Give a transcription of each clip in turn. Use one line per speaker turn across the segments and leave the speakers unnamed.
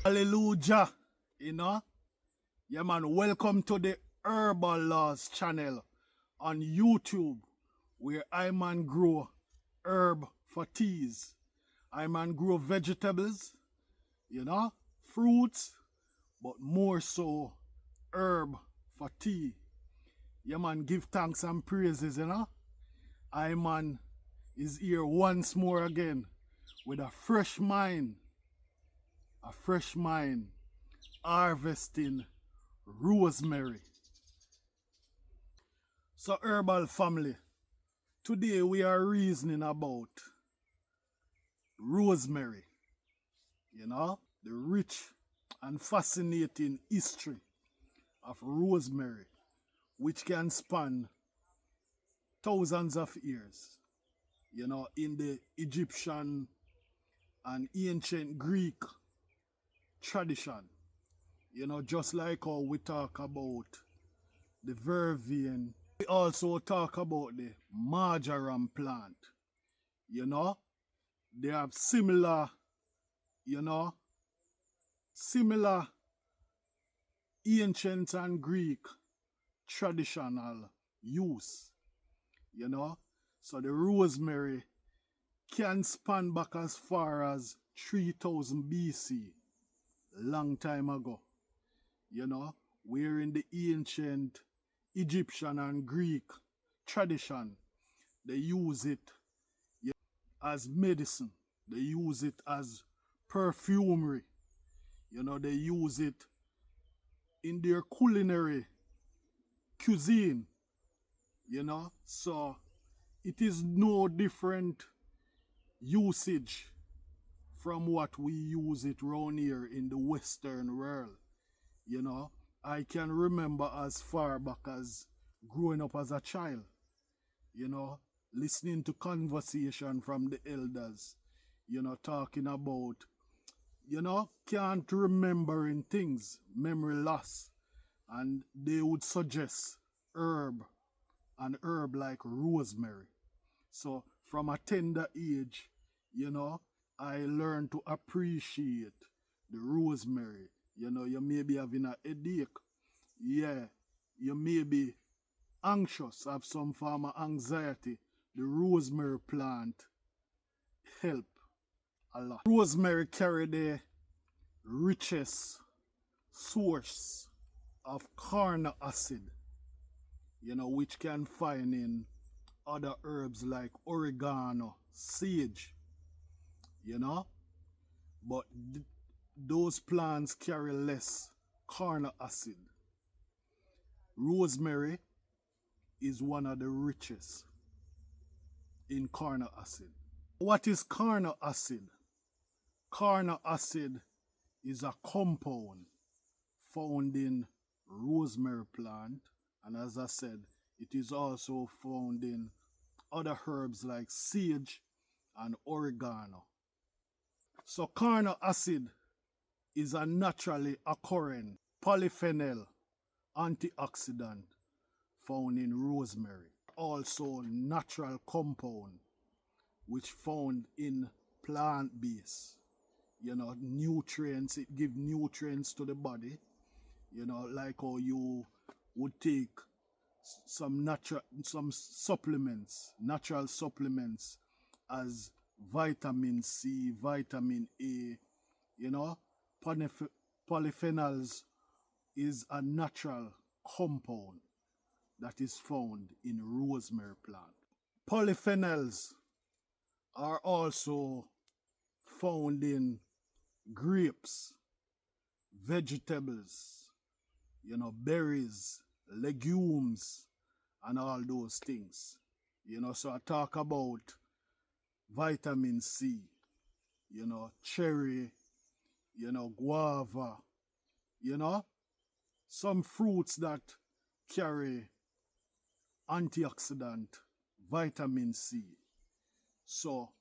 Hallelujah. You know? Yeah, man. Welcome to the Herbal Laws channel on YouTube, where I man grow herb for teas. I man grow vegetables, fruits, but more so herb for tea. Yeah, man. Give thanks and praises, I man is here once more again with a fresh mind, harvesting rosemary. So, herbal family, today we are reasoning about rosemary, the rich and fascinating history of rosemary, which can span thousands of years, in the Egyptian and ancient Greek tradition. Just like how we talk about the vervain, we also talk about the marjoram plant. They have similar ancient and Greek traditional use. So the rosemary can span back as far as 3000 BC, long time ago. Where in the ancient Egyptian and Greek tradition, they use it as medicine. They use it as perfumery. They use it in their culinary cuisine. So it is no different usage from what we use it around here in the Western world. I can remember as far back as growing up as a child, listening to conversation from the elders, talking about, can't remembering things, memory loss. And they would suggest an herb like rosemary. So from a tender age, I learned to appreciate the rosemary. You may be having a headache. Yeah, you may be anxious, have some form of anxiety. The rosemary plant help a lot. Rosemary carry the richest source of carnic acid, which can find in other herbs like oregano, sage, but those plants carry less carnic acid. Rosemary is one of the richest in carnic acid. What is carnic acid? Carnic acid is a compound found in rosemary plant, and as I said, it is also found in other herbs like sage and oregano. So carnic acid is a naturally occurring polyphenol antioxidant found in rosemary. Also natural compound which found in plant base. Nutrients, it gives nutrients to the body. Like how you would take some supplements, natural supplements as vitamin C, vitamin A, polyphenols is a natural compound that is found in rosemary plant. Polyphenols are also found in grapes, vegetables, berries, legumes, and all those things. So I talk about vitamin C, cherry, guava, some fruits that carry antioxidant vitamin C. So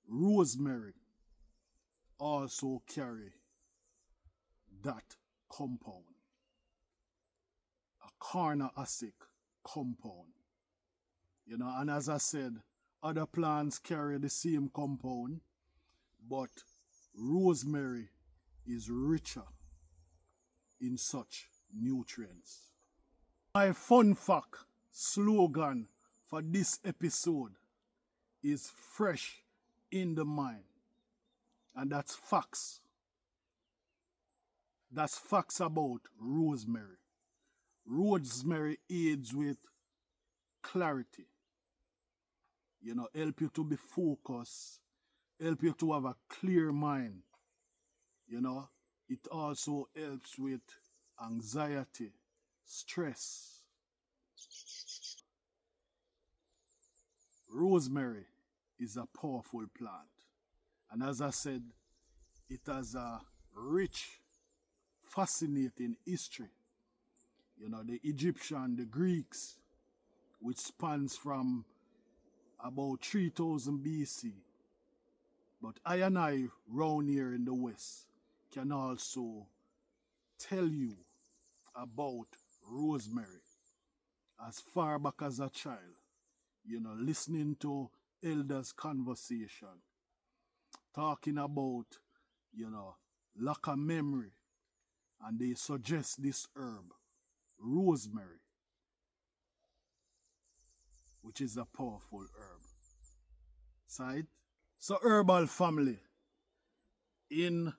rosemary also carry that compound, a carnic acid compound. And as I said, other plants carry the same compound, but rosemary is richer in such nutrients. My fun fact slogan for this episode is fresh in the mind. And that's facts. That's facts about rosemary. Rosemary aids with clarity. Help you to be focused, help you to have a clear mind. It also helps with anxiety, stress. Rosemary is a powerful plant. And as I said, it has a rich, fascinating history. The Egyptian, the Greeks, which spans from about 3000 BC. But I and I, round here in the West, can also tell you about rosemary as far back as a child. Listening to elders' conversation, talking about, lack of memory, and they suggest this herb, rosemary, which is a powerful herb. Side? So herbal family, in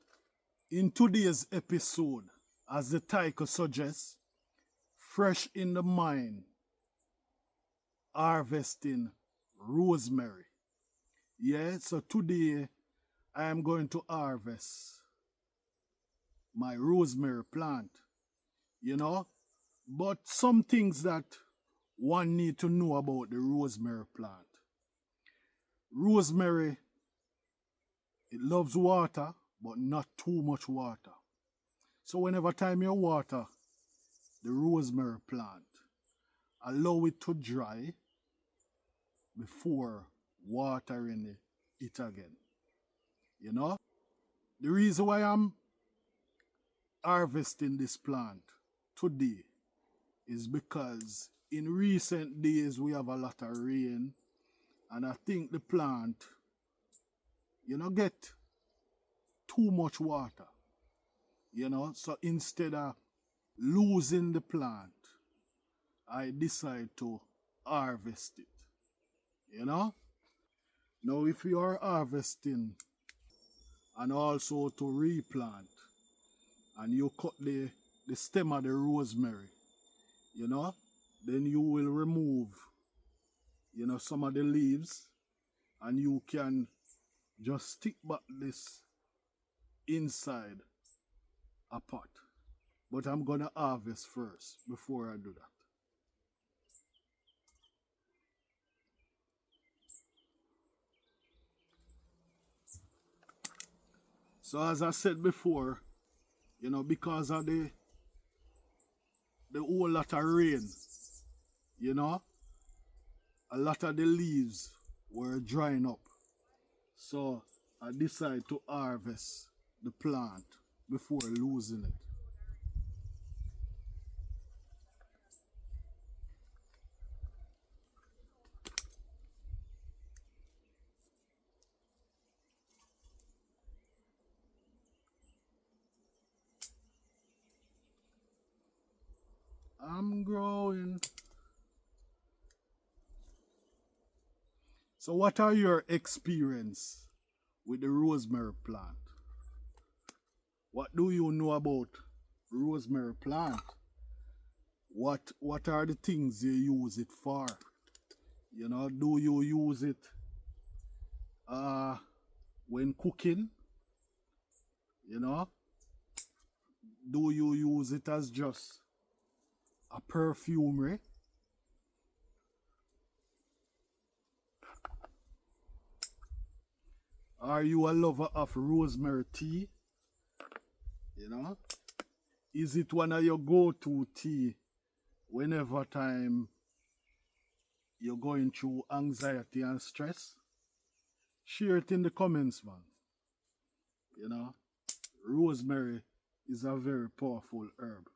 today's episode, as the title suggests, fresh in the mind, harvesting rosemary. Yeah, so today I am going to harvest my rosemary plant, But some things that one need to know about the rosemary plant. Rosemary, it loves water, but not too much water. So whenever time you water the rosemary plant, allow it to dry before watering it again. The reason why I'm harvesting this plant today is because in recent days we have a lot of rain, and I think the plant, get too much water. So instead of losing the plant, I decide to harvest it. Now if you are harvesting and also to replant, and you cut the stem of the rosemary, then you will remove, some of the leaves, and you can just stick back this inside a pot. But I'm gonna harvest first before I do that. So as I said before, because of the whole lot of rain, a lot of the leaves were drying up. So I decided to harvest the plant before losing it. I'm growing. So what are your experience with the rosemary plant? What do you know about rosemary plant? What are the things you use it for? Do you use it when cooking? Do you use it as just a perfumery? Are you a lover of rosemary tea? Is it one of your go-to tea whenever time you're going through anxiety and stress? Share it in the comments, man. Rosemary is a very powerful herb.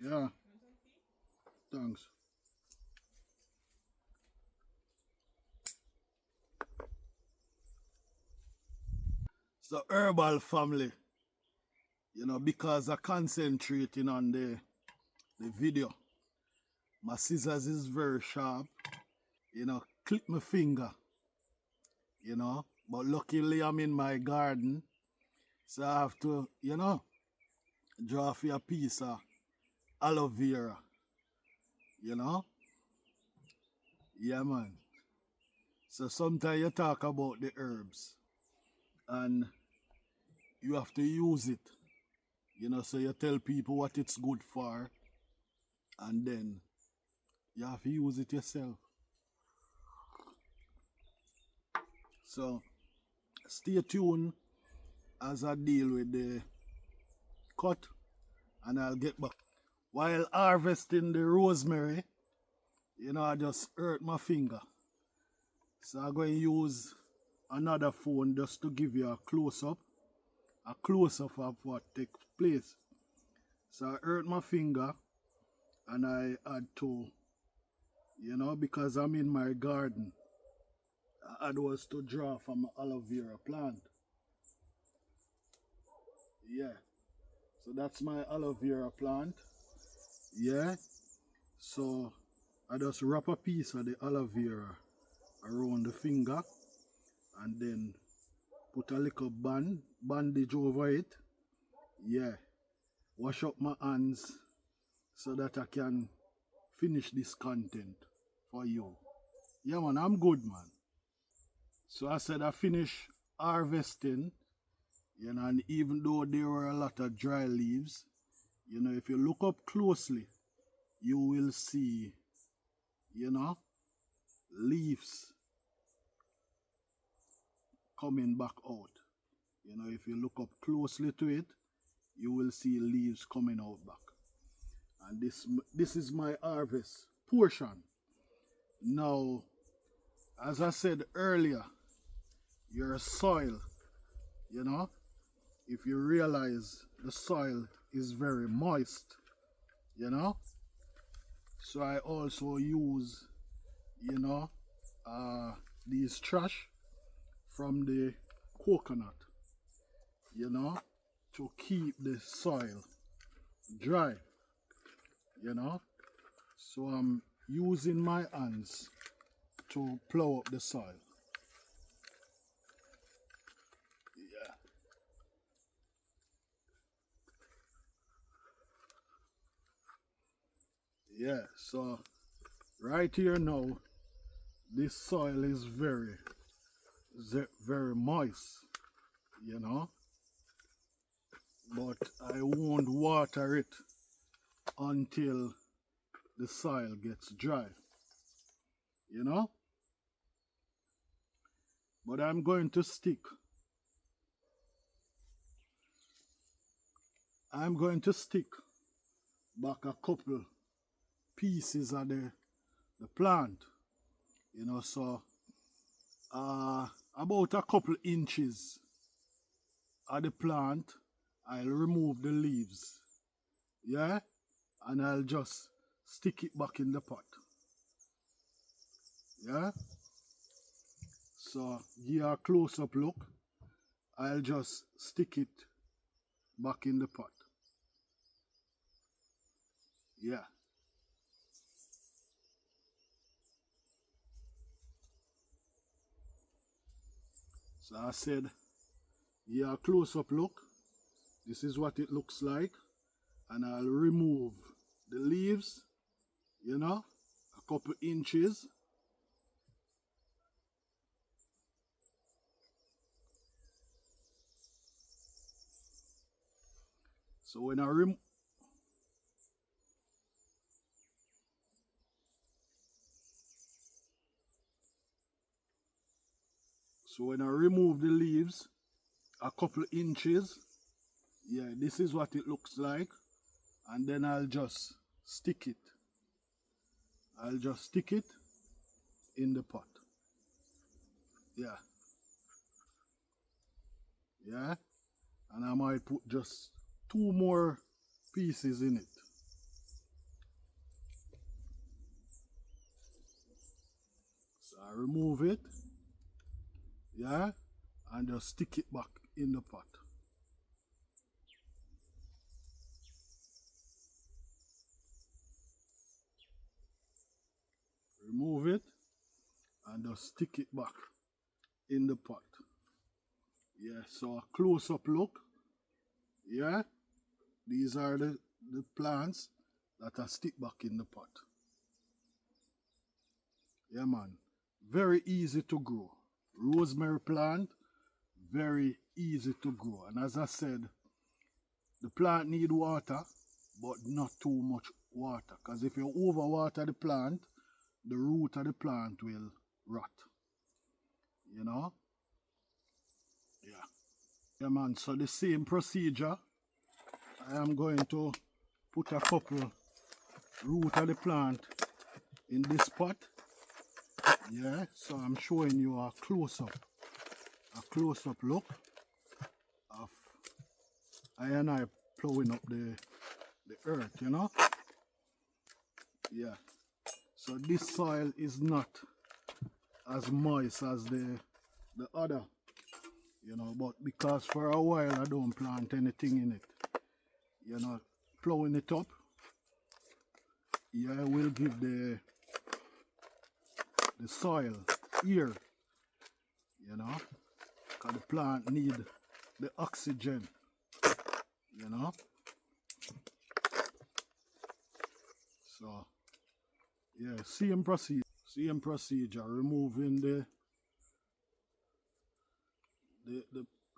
Yeah, thanks. So herbal family, because I concentrating on the video. My scissors is very sharp, clip my finger, But luckily I'm in my garden, so I have to, draw for a piece of aloe vera, you know? Yeah, man. So sometimes you talk about the herbs and you have to use it, so you tell people what it's good for and then you have to use it yourself. So stay tuned as I deal with the cut and I'll get back. While harvesting the rosemary, I just hurt my finger. So I'm going to use another phone just to give you a close-up of what takes place. So I hurt my finger and I had to, because I'm in my garden, I had was to draw from an aloe vera plant. Yeah. So that's my aloe vera plant. Yeah. So I just wrap a piece of the aloe vera around the finger and then put a little bandage over it. Yeah. Wash up my hands so that I can finish this content for you. Yeah, man, I'm good, man. So I said I finished harvesting, and even though there were a lot of dry leaves, if you look up closely, you will see, leaves coming back out. If you look up closely to it, you will see leaves coming out back. And this is my harvest portion. Now, as I said earlier, your soil, if you realize the soil is very moist, so I also use, these trash from the coconut, to keep the soil dry, So I'm using my hands to plow up the soil. Yeah. Yeah, so right here now, this soil is very moist, but I won't water it until the soil gets dry, but I'm going to stick back a couple pieces of the plant, so about a couple inches of the plant, I'll remove the leaves, yeah, and I'll just stick it back in the pot, yeah. So give a close-up look. I'll just stick it back in the pot, yeah. So I said, yeah, close-up look. This is what it looks like. And I'll remove the leaves, a couple inches. So when I remove the leaves a couple inches, yeah, this is what it looks like. And then I'll just stick it. In the pot. Yeah. Yeah. And I might put just 2 more pieces in it. I remove it, yeah, and just stick it back in the pot. Remove it and just stick it back in the pot. Yeah, so a close-up look. Yeah, these are the plants that are stick back in the pot. Yeah, man. Very easy to grow. Rosemary plant, very easy to grow. And as I said, the plant need water, but not too much water. Because if you overwater the plant, the root of the plant will rot. You know? Yeah. Yeah, man. So the same procedure. I am going to put a couple root of the plant in this pot. Yeah, so I'm showing you a close-up look of I and I plowing up the earth, you know. Yeah, so this soil is not as moist as the other, you know, but because for a while I don't plant anything in it, you know, plowing it up, yeah, will give the soil here, you know, because the plant need the oxygen, you know. So yeah, same procedure, removing the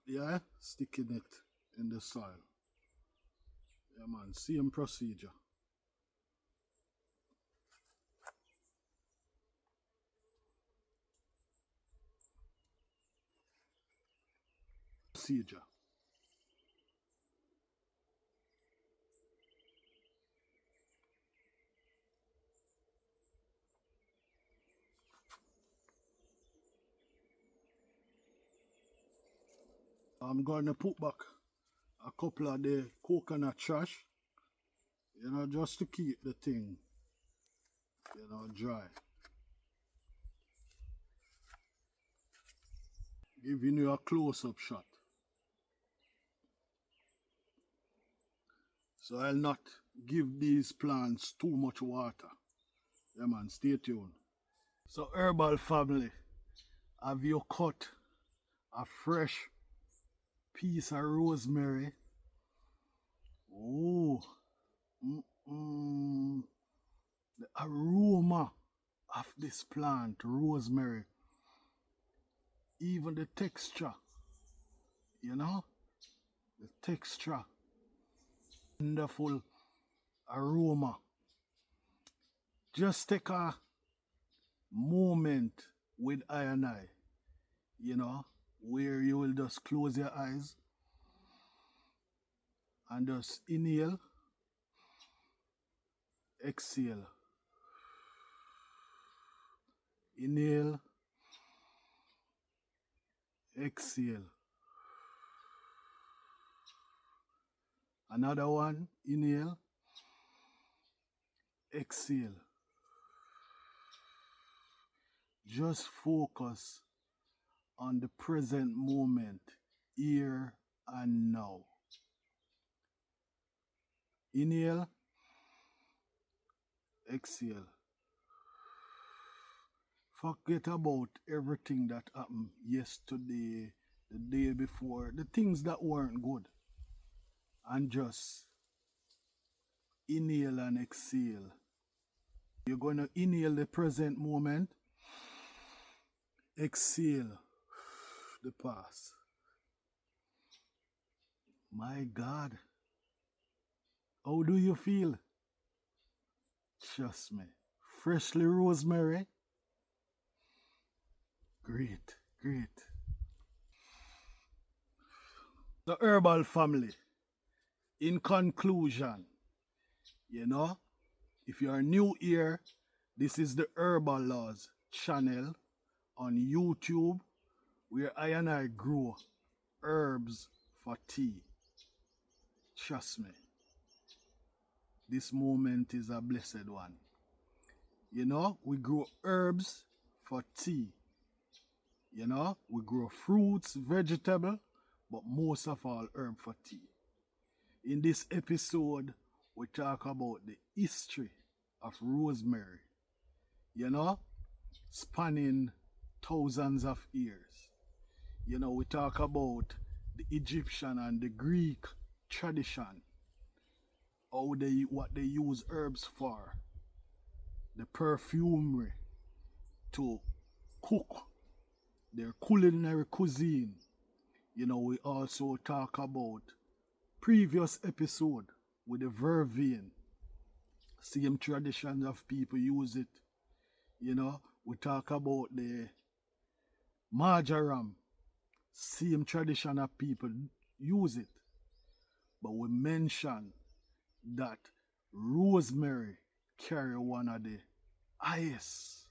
yeah, sticking it in the soil. Yeah, man, same procedure. I'm going to put back a couple of the coconut trash, you know, just to keep the thing, you know, dry. Giving you a close-up shot. So I'll not give these plants too much water. Yeah, man, stay tuned. So herbal family, have you cut a fresh piece of rosemary? Oh, the aroma of this plant, rosemary, even the texture, you know, the texture, wonderful aroma. Just take a moment with I and I, you know, where you will just close your eyes and just inhale, exhale, inhale, exhale. Another one, inhale, exhale. Just focus on the present moment, here and now. Inhale, exhale. Forget about everything that happened yesterday, the day before, the things that weren't good. And just inhale and exhale. You're going to inhale the present moment, exhale the past. My God, how do you feel? Trust me. Freshly rosemary. Great, great. The herbal family, in conclusion, you know, if you are new here, this is the Herbal Laws channel on YouTube where I and I grow herbs for tea. Trust me, this moment is a blessed one. You know, we grow herbs for tea. You know, we grow fruits, vegetable, but most of all herb for tea. In this episode, we talk about the history of rosemary, you know, spanning thousands of years. You know, we talk about the Egyptian and the Greek tradition, what they use herbs for, the perfumery to cook, their culinary cuisine. You know, we also talk about previous episode with the vervain, same traditions of people use it. You know, we talk about the marjoram, same tradition of people use it. But we mention that rosemary carry one of the highest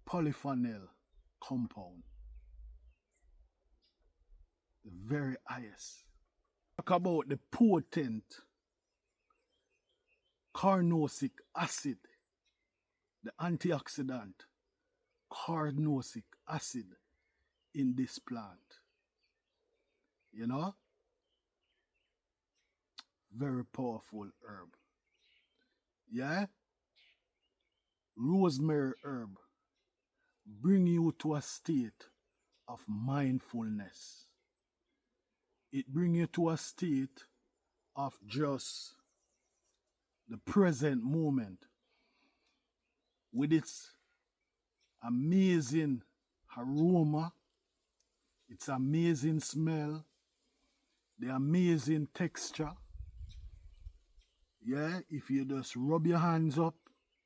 polyphenol compound. The very highest. Talk about the potent carnosic acid, the antioxidant carnosic acid in this plant. You know? Very powerful herb. Yeah? Rosemary herb bring you to a state of mindfulness. It bring you to a state of just the present moment with its amazing aroma, its amazing smell, the amazing texture. Yeah, if you just rub your hands up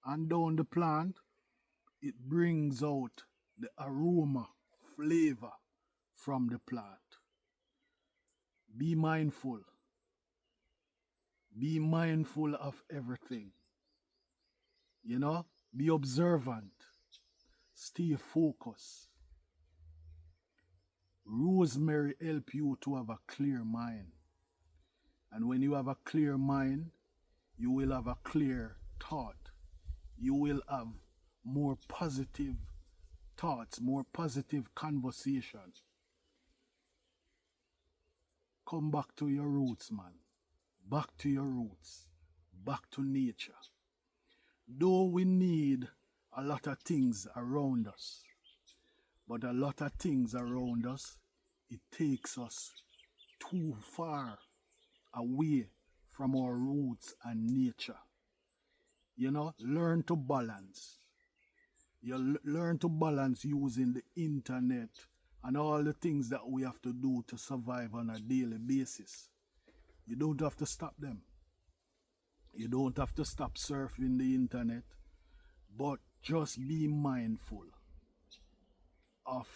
and down the plant, it brings out the aroma, flavor from the plant. Be mindful. Be mindful of everything. You know, be observant. Stay focused. Rosemary help you to have a clear mind. And when you have a clear mind, you will have a clear thought. You will have more positive thoughts, more positive conversation. Come back to your roots, man. Back to your roots. Back to nature. Though we need a lot of things around us, but a lot of things around us, it takes us too far away from our roots and nature. You know, learn to balance. You learn to balance using the internet and all the things that we have to do to survive on a daily basis. You don't have to stop them. You don't have to stop surfing the internet, but just be mindful of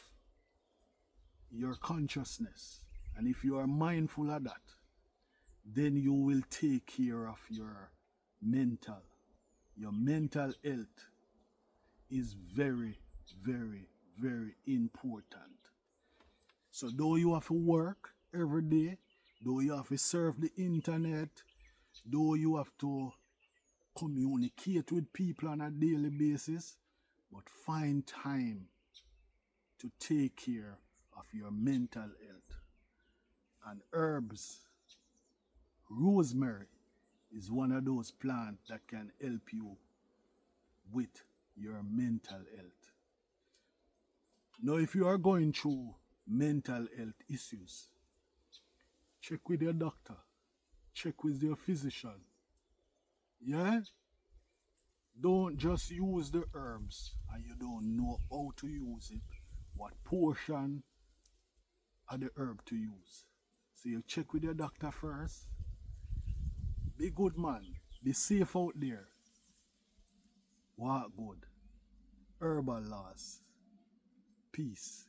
your consciousness. And if you are mindful of that, then you will take care of your mental. Your mental health is very, very, very important. So though you have to work every day, though you have to surf the internet, though you have to communicate with people on a daily basis, but find time to take care of your mental health. And herbs, rosemary is one of those plants that can help you with your mental health. Now, if you are going through mental health issues, check with your doctor, check with your physician. Yeah? Don't just use the herbs and you don't know how to use it, what portion of the herb to use. So you check with your doctor first. Be good, man. Be safe out there. Walk good. Herbal laws. Peace.